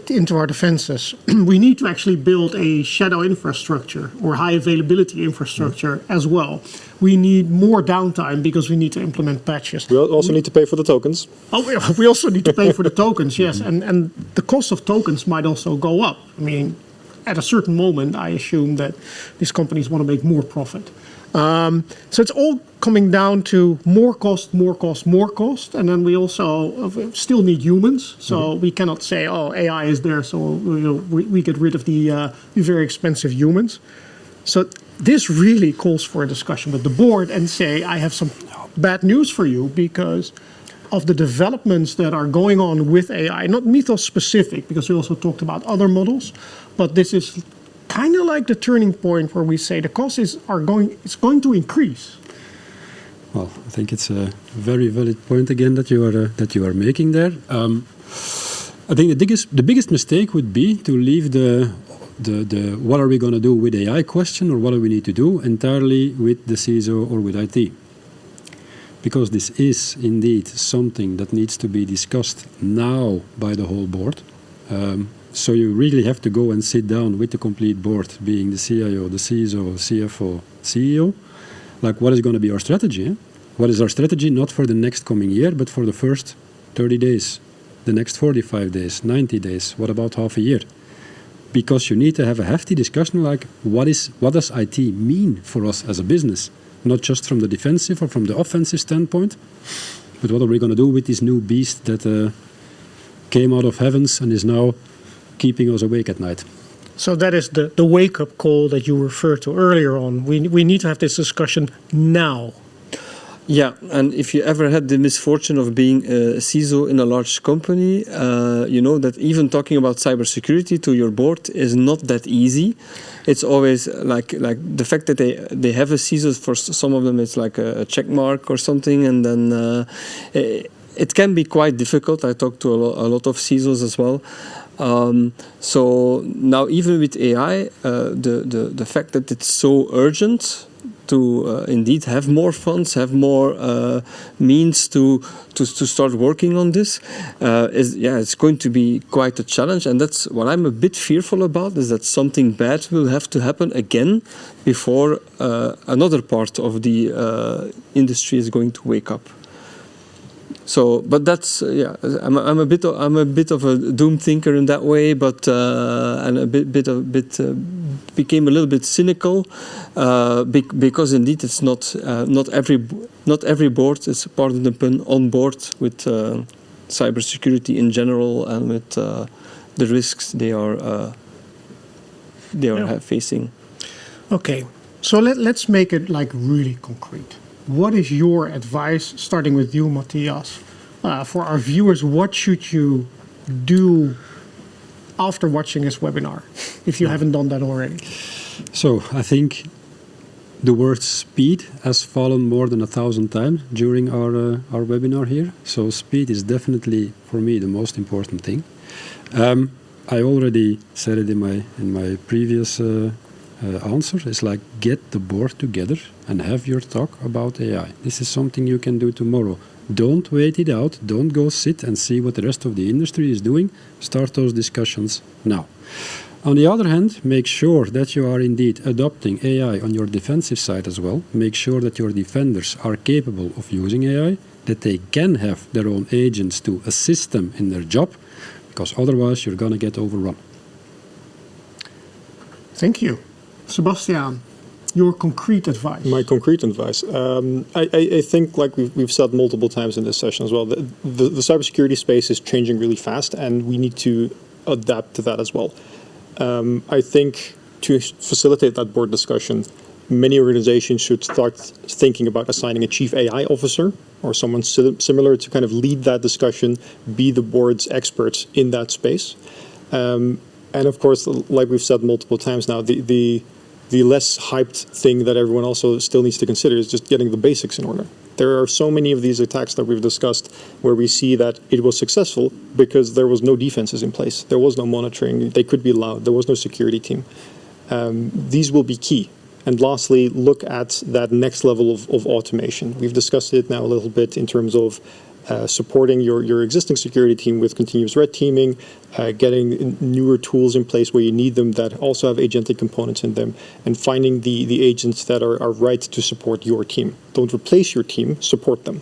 into our defenses. We need to actually build a shadow infrastructure or high availability infrastructure as well. We need more downtime because we need to implement patches. We also need to pay for the tokens. Oh, we also need to pay for the tokens, yes. And the cost of tokens might also go up. I mean, at a certain moment, I assume that these companies want to make more profit. So it's all coming down to more cost, more cost, more cost. And then we also still need humans. So we cannot say, oh, AI is there, so we get rid of the very expensive humans. So this really calls for a discussion with the board and say, I have some bad news for you because of the developments that are going on with AI, not Mythos specific, because we also talked about other models, but this is kind of like the turning point where we say the costs it's going to increase. Well, I think it's a very valid point again that you are making there. I think the biggest mistake would be to leave the what are we going to do with AI question or what do we need to do entirely with the CISO or with IT. Because this is indeed something that needs to be discussed now by the whole board. So you really have to go and sit down with the complete board, being the CIO, the CISO, CFO, CEO. Like, what is going to be our strategy? Eh? What is our strategy, not for the next coming year, but for the first 30 days, the next 45 days, 90 days, what about half a year? Because you need to have a hefty discussion like, what does IT mean for us as a business? Not just from the defensive or from the offensive standpoint, but what are we going to do with this new beast that came out of heavens and is now keeping us awake at night? So that is the wake-up call that you referred to earlier on. We need to have this discussion now. Yeah, and if you ever had the misfortune of being a CISO in a large company, you know that even talking about cybersecurity to your board is not that easy. It's always like the fact that they have a CISO, for some of them it's like a check mark or something, and then it can be quite difficult. I talk to a lot of CISOs as well. So now even with AI, the fact that it's so urgent to indeed have more funds, have more means to start working on this, it's going to be quite a challenge. And that's what I'm a bit fearful about, is that something bad will have to happen again before another part of the industry is going to wake up. So, but that's I'm a bit of a doom thinker in that way, but and became a little bit cynical because indeed it's not every board is, pardon the pun, on board with cybersecurity in general and with the risks they are facing. Okay, so let's make it like really concrete. What is your advice, starting with you, Matthias, for our viewers? What should you do after watching this webinar, if you haven't done that already? So I think the word speed has fallen more than 1,000 times during our webinar here. So speed is definitely, for me, the most important thing. I already said it in my previous answer. It's like, get the board together and have your talk about AI. This is something you can do tomorrow. Don't wait it out. Don't go sit and see what the rest of the industry is doing. Start those discussions now. On the other hand, make sure that you are indeed adopting AI on your defensive side as well. Make sure that your defenders are capable of using AI, that they can have their own agents to assist them in their job, because otherwise you're going to get overrun. Thank you. Sebastian, your concrete advice. My concrete advice. I think, like we've said multiple times in this session as well, the cybersecurity space is changing really fast, and we need to adapt to that as well. I think to facilitate that board discussion, many organizations should start thinking about assigning a chief AI officer or someone similar to kind of lead that discussion, be the board's expert in that space. And of course, like we've said multiple times now, the less hyped thing that everyone also still needs to consider is just getting the basics in order. There are so many of these attacks that we've discussed where we see that it was successful because there was no defenses in place. There was no monitoring. They could be allowed. There was no security team. These will be key. And lastly, look at that next level of automation. We've discussed it now a little bit in terms of supporting your existing security team with continuous red teaming, getting newer tools in place where you need them that also have agentic components in them, and finding the agents that are right to support your team. Don't replace your team, support them.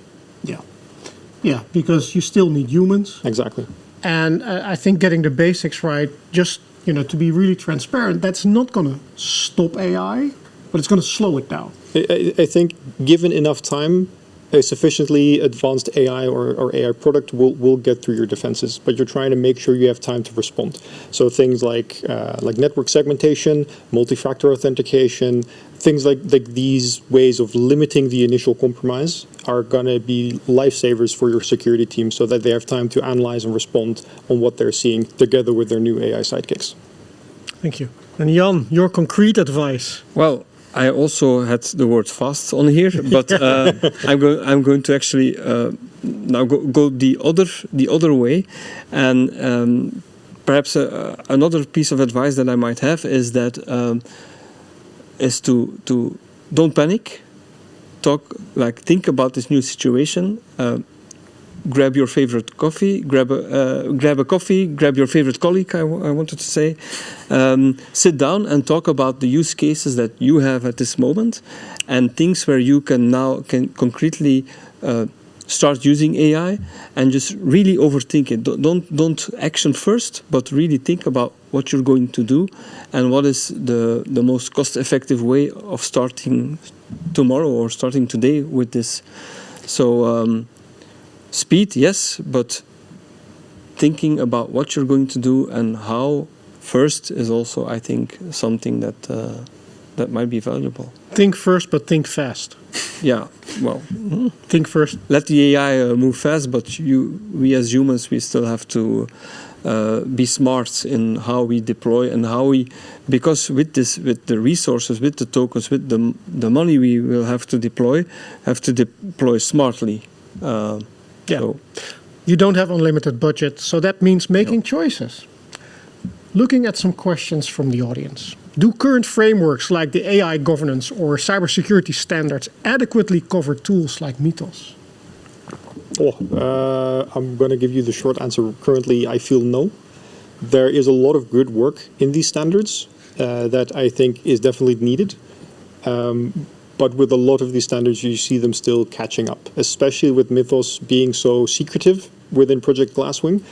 Yeah, because you still need humans. Exactly. And I think getting the basics right, just to be really transparent, that's not going to stop AI, but it's going to slow it down. I think given enough time, a sufficiently advanced AI or AI product will get through your defenses, but you're trying to make sure you have time to respond. So things like network segmentation, multi-factor authentication, things like these ways of limiting the initial compromise are going to be lifesavers for your security team so that they have time to analyze and respond on what they're seeing together with their new AI sidekicks. Thank you. And Jan, your concrete advice. Well, I also had the word fast on here, but I'm going to actually now go the other way, and perhaps another piece of advice that I might have is that is to don't panic, think about this new situation. Grab your favorite coffee, grab a coffee, grab your favorite colleague, I wanted to say. Sit down and talk about the use cases that you have at this moment and things where you can concretely start using AI and just really overthink it. Don't action first, but really think about what you're going to do and what is the most cost-effective way of starting tomorrow or starting today with this. So, speed, yes, but thinking about what you're going to do and how first is also, I think, something that might be valuable. Think first, but think fast. Yeah, well, Think first. let the AI move fast, but we as humans, we still have to be smart in how we deploy and how we, because with the resources, with the tokens, with the money we will have to deploy smartly. Yeah. So, You don't have unlimited budget, so that means making choices. Looking at some questions from the audience. Do current frameworks like the AI governance or cybersecurity standards adequately cover tools like Mythos? I'm going to give you the short answer. Currently, I feel no. There is a lot of good work in these standards that I think is definitely needed. But with a lot of these standards, you see them still catching up, especially with Mythos being so secretive within Project Glasswing.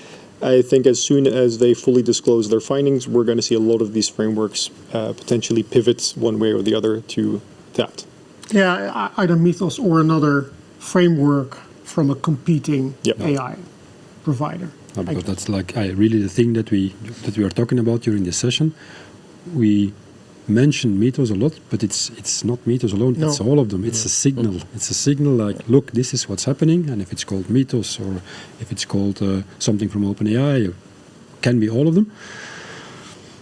I think as soon as they fully disclose their findings, we're going to see a lot of these frameworks potentially pivot one way or the other to that. Yeah, either Mythos or another framework from a competing AI provider. Because that's like really the thing that we are talking about during this session. We mention Mythos a lot, but it's not Mythos alone. No. It's all of them. It's a signal. It's a signal like, look, this is what's happening, and if it's called Mythos or if it's called something from OpenAI, it can be all of them.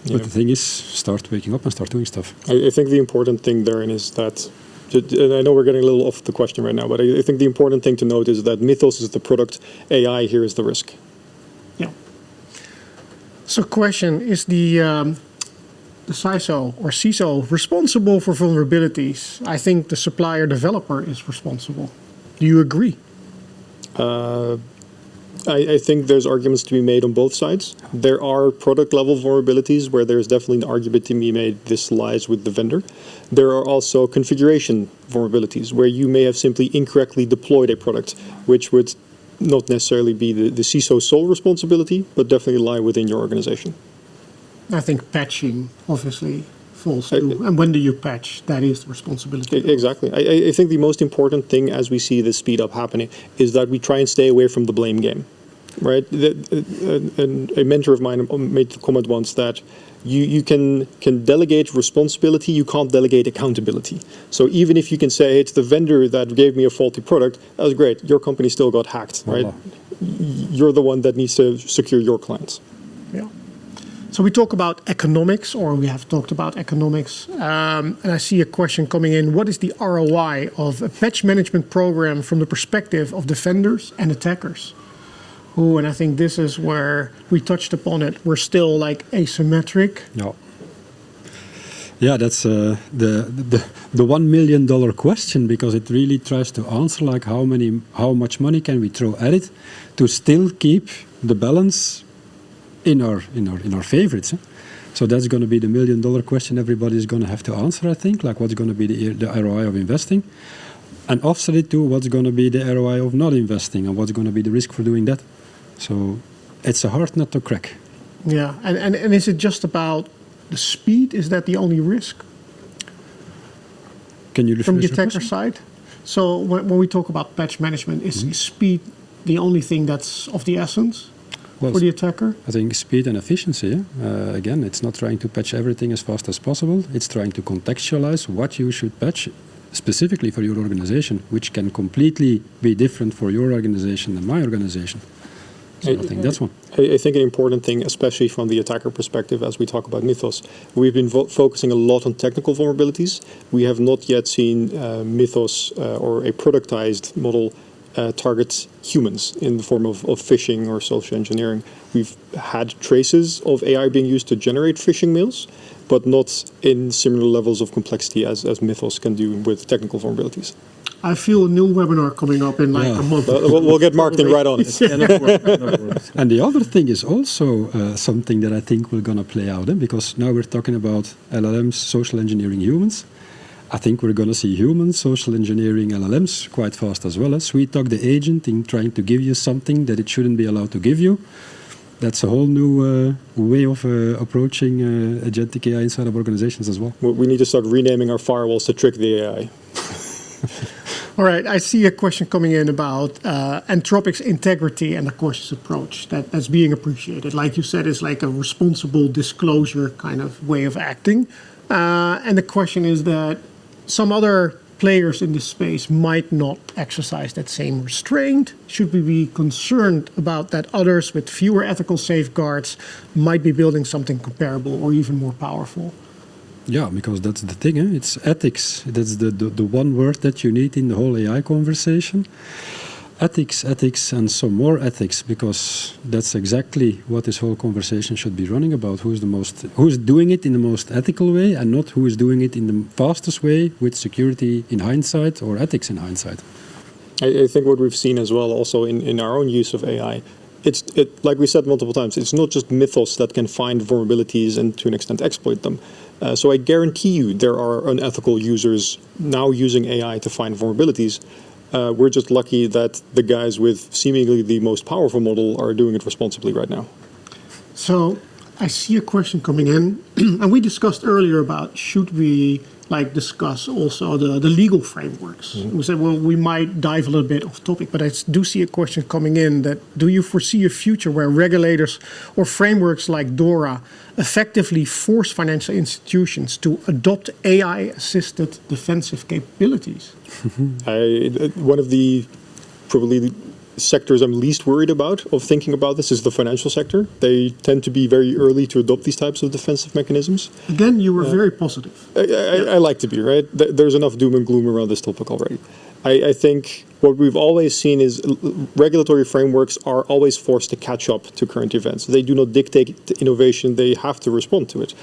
Yeah. But the thing is, start waking up and start doing stuff. I think the important thing therein is that, and I know we're getting a little off the question right now, but I think the important thing to note is that Mythos is the product, AI here is the risk. Yeah. So question, is the CISO or CISO responsible for vulnerabilities? I think the supplier developer is responsible. Do you agree? I think there's arguments to be made on both sides. There are product level vulnerabilities where there's definitely an argument to be made this lies with the vendor. There are also configuration vulnerabilities where you may have simply incorrectly deployed a product, which would not necessarily be the CISO's sole responsibility, but definitely lie within your organization. I think patching obviously falls to, and when do you patch? That is the responsibility. Exactly. I think the most important thing as we see this speed up happening is that we try and stay away from the blame game, right? A mentor of mine made the comment once that you can delegate responsibility, you can't delegate accountability. So even if you can say, it's the vendor that gave me a faulty product, that was great, your company still got hacked, right? You're the one that needs to secure your clients. Yeah. So we talk about economics, or we have talked about economics, and I see a question coming in. What is the ROI of a patch management program from the perspective of defenders and attackers? Oh, and I think this is where we touched upon it. We're still like asymmetric. No. Yeah, that's the $1 million question, because it really tries to answer like how much money can we throw at it to still keep the balance in our favorites. So that's going to be the $1 million question everybody's going to have to answer, I think. Like, what's going to be the ROI of investing, and offset it to what's going to be the ROI of not investing, and what's going to be the risk for doing that. So it's a hard nut to crack. Yeah, and is it just about the speed? Is that the only risk? Can you from the rephrase your attacker question? side? So when we talk about patch management, is speed the only thing that's of the essence? Well, for the attacker? I think speed and efficiency. Again, it's not trying to patch everything as fast as possible. It's trying to contextualize what you should patch specifically for your organization, which can completely be different for your organization than my organization. So I think that's one. I think an important thing, especially from the attacker perspective, as we talk about Mythos, we've been focusing a lot on technical vulnerabilities. We have not yet seen Mythos or a productized model target humans in the form of phishing or social engineering. We've had traces of AI being used to generate phishing mails, but not in similar levels of complexity as Mythos can do with technical vulnerabilities. I feel a new webinar coming up in like a month. We'll get Martin right on it. And the other thing is also something that I think we're going to play out, because now we're talking about LLMs social engineering humans. I think we're going to see humans social engineering LLMs quite fast as well. Sweet talk the agent in trying to give you something that it shouldn't be allowed to give you. That's a whole new way of approaching agentic AI inside of organizations as well. We need to start renaming our firewalls to trick the AI. All right, I see a question coming in about Anthropic's integrity and the cautious approach that's being appreciated. Like you said, it's like a responsible disclosure kind of way of acting. And the question is that some other players in this space might not exercise that same restraint? Should we be concerned about that others with fewer ethical safeguards might be building something comparable or even more powerful? Yeah, because that's the thing. It's ethics. That's the one word that you need in the whole AI conversation. Ethics, and some more ethics, because that's exactly what this whole conversation should be running about. Who's doing it in the most ethical way, and not who is doing it in the fastest way with security in hindsight or ethics in hindsight. I think what we've seen as well, also in our own use of AI, like we said multiple times, it's not just Mythos that can find vulnerabilities and to an extent exploit them. So I guarantee you there are unethical users now using AI to find vulnerabilities. We're just lucky that the guys with seemingly the most powerful model are doing it responsibly right now. So I see a question coming in, and we discussed earlier about should we discuss also the legal frameworks. Mm-hmm. We said, well, we might dive a little bit off topic, but I do see a question coming in that do you foresee a future where regulators or frameworks like DORA effectively force financial institutions to adopt AI-assisted defensive capabilities? One of the probably sectors I'm least worried about of thinking about this is the financial sector. They tend to be very early to adopt these types of defensive mechanisms. Again, you were very positive. I like to be, right? There's enough doom and gloom around this topic already. I think what we've always seen is regulatory frameworks are always forced to catch up to current events. They do not dictate innovation, they have to respond to it.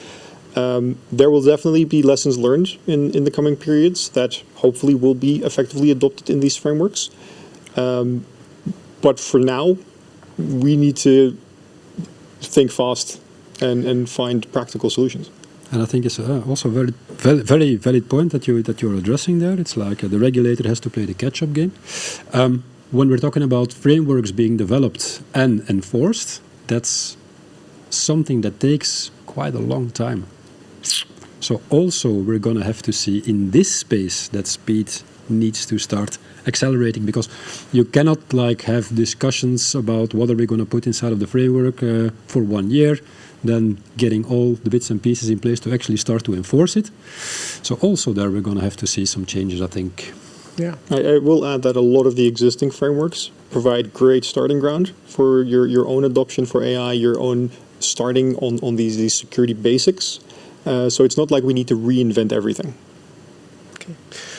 There will definitely be lessons learned in the coming periods that hopefully will be effectively adopted in these frameworks. But for now, we need to think fast and find practical solutions. And I think it's also a very valid point that you're addressing there. It's like the regulator has to play the catch-up game. When we're talking about frameworks being developed and enforced, that's something that takes quite a long time. So also we're going to have to see in this space that speed needs to start accelerating, because you cannot have discussions about what are we going to put inside of the framework for 1 year, then getting all the bits and pieces in place to actually start to enforce it. So also there we're going to have to see some changes, I think. Yeah, I will add that a lot of the existing frameworks provide great starting ground for your own adoption for AI, your own starting on these security basics. So it's not like we need to reinvent everything. Okay.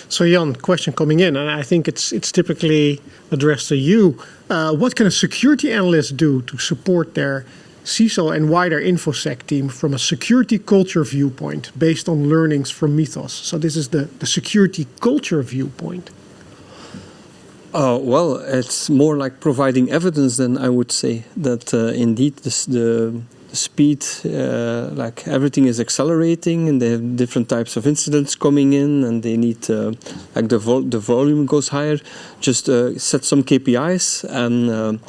So Jan, question coming in, and I think it's typically addressed to you. What can a security analyst do to support their CISO and wider InfoSec team from a security culture viewpoint based on learnings from Mythos? So this is the security culture viewpoint. Well, it's more like providing evidence than I would say that indeed the speed, everything is accelerating, and they have different types of incidents coming in, and they need the volume goes higher. Just set some KPIs and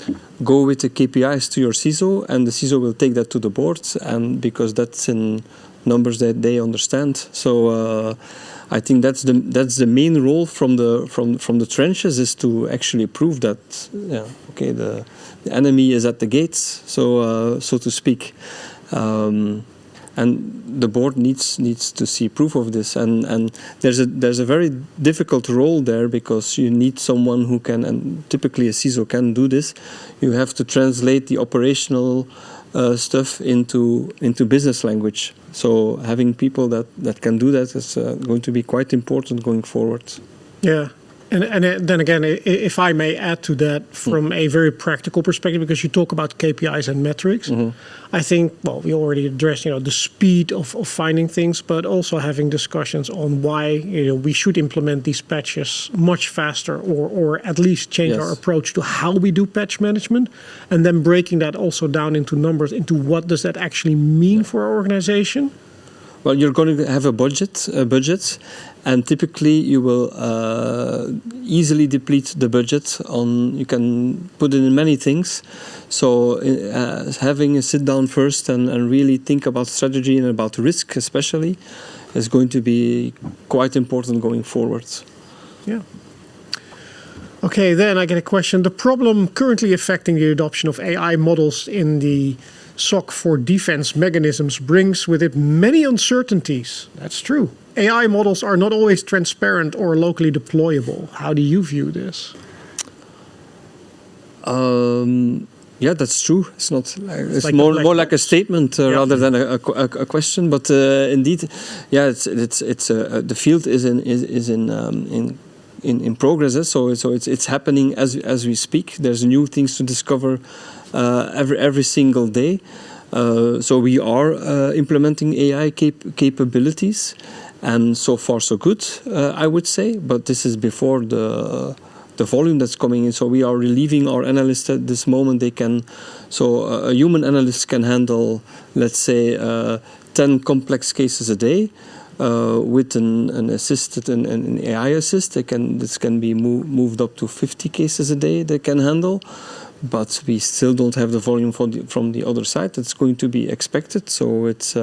go with the KPIs to your CISO, and the CISO will take that to the board, and because that's in numbers that they understand. So I think that's the main role from the trenches, is to actually prove that the enemy is at the gates, so to speak, and the board needs to see proof of this, and there's a very difficult role there, because you need someone who can, and typically a CISO can do this. You have to translate the operational stuff into business language. So having people that can do that is going to be quite important going forward. Yeah. And then again, if I may add to that from a very practical perspective, because you talk about KPIs and metrics, I think, well, we already addressed, the speed of finding things, but also having discussions on why, we should implement these patches much faster, or at least change our approach to how we do patch management, and then breaking that also down into numbers, into what does that actually mean for our organization. Well, you're going to have a budget, and typically you will easily deplete the budget. You can put it in many things. So having a sit down first and really think about strategy and about risk especially is going to be quite important going forward. Yeah. Okay, then I get a question. The problem currently affecting the adoption of AI models in the SOC for defense mechanisms brings with it many uncertainties. That's true. AI models are not always transparent or locally deployable. How do you view this? Yeah, that's true. It's not. It's like more a black more like a box. statement rather than a question. But indeed, yeah, it's the field is in progress. So it's happening as we speak. There's new things to discover every single day. So we are implementing AI capabilities, and so far so good, I would say. But this is before the volume that's coming in. So we are relieving our analysts at this moment. They can, so a human analyst can handle, let's say, 10 complex cases a day. With an assisted an AI assist, this can be moved up to 50 cases a day they can handle. But we still don't have the volume from the other side. It's going to be expected. So it's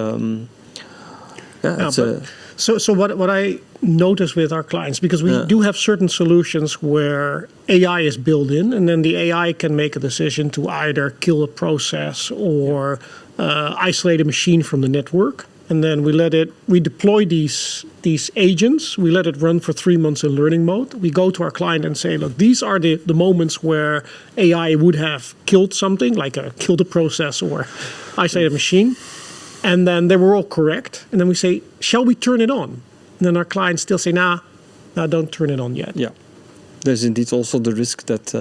So what I notice with our clients, because we do have certain solutions where AI is built in, and then the AI can make a decision to either kill a process or isolate a machine from the network. And then we deploy these agents, we let it run for 3 months in learning mode. We go to our client and say, look, these are the moments where AI would have killed something, like killed a process or isolated a machine. And then they were all correct. And then we say, shall we turn it on? And then our clients still say, nah, don't turn it on yet. Yeah. There's indeed also the risk that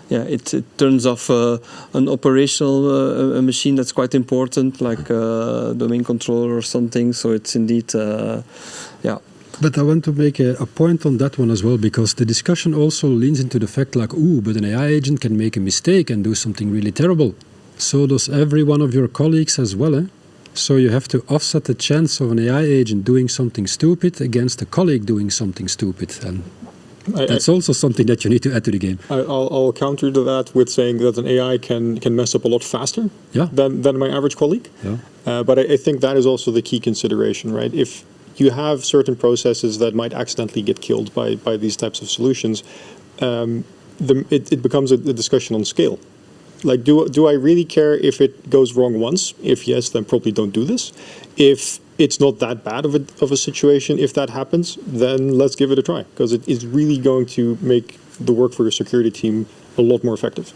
it turns off an operational a machine that's quite important, like a domain controller or something. So it's indeed, But I want to make a point on that one as well, because the discussion also leans into the fact like, but an AI agent can make a mistake and do something really terrible. So does every one of your colleagues as well, eh? So you have to offset the chance of an AI agent doing something stupid against a colleague doing something stupid. And that's also something that you need to add to the game. I'll counter to that with saying that an AI can mess up a lot faster than my average colleague. Yeah. But I think that is also the key consideration, right? If you have certain processes that might accidentally get killed by these types of solutions, it becomes a discussion on scale. Like, do I really care if it goes wrong once? If yes, then probably don't do this. If it's not that bad of a situation, if that happens, then let's give it a try, because it is really going to make the work for your security team a lot more effective.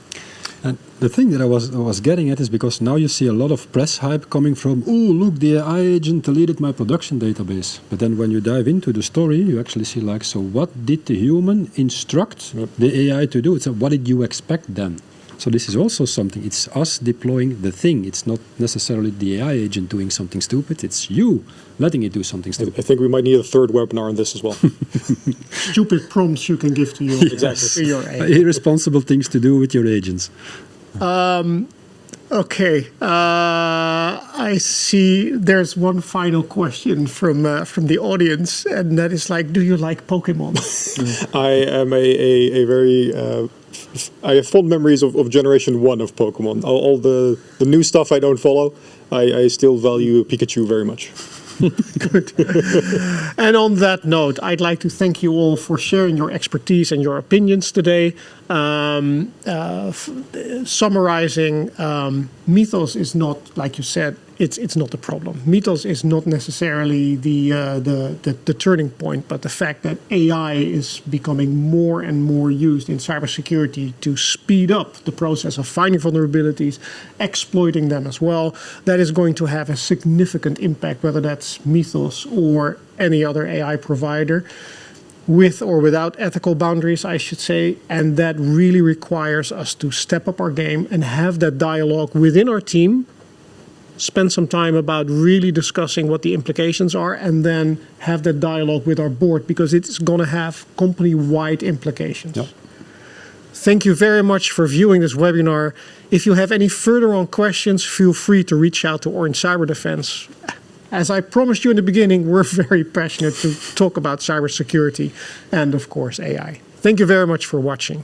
And the thing that I was getting at is because now you see a lot of press hype coming from, look, the AI agent deleted my production database. But then when you dive into the story, you actually see like, so what did the human instruct the AI to do? So what did you expect then? So this is also something, it's us deploying the thing. It's not necessarily the AI agent doing something stupid, it's you letting it do something stupid. I think we might need a third webinar on this as well. Stupid prompts you can give to your, exactly. to your AI. Irresponsible things to do with your agents. Okay, I see there's one final question from the audience, and that is like, do you like Pokemon? I am a very... I have fond memories of Generation 1 of Pokemon. All the new stuff I don't follow. I still value Pikachu very much. Good. And on that note, I'd like to thank you all for sharing your expertise and your opinions today. Summarizing, Mythos is not, like you said, it's not the problem. Mythos is not necessarily the turning point, but the fact that AI is becoming more and more used in cybersecurity to speed up the process of finding vulnerabilities, exploiting them as well, that is going to have a significant impact, whether that's Mythos or any other AI provider, with or without ethical boundaries, I should say. And that really requires us to step up our game and have that dialogue within our team, spend some time about really discussing what the implications are, and then have that dialogue with our board, because it's going to have company-wide implications. Yep. Thank you very much for viewing this webinar. If you have any further on questions, feel free to reach out to Orange Cyberdefense. As I promised you in the beginning, we're very passionate to talk about cybersecurity and, of course, AI. Thank you very much for watching.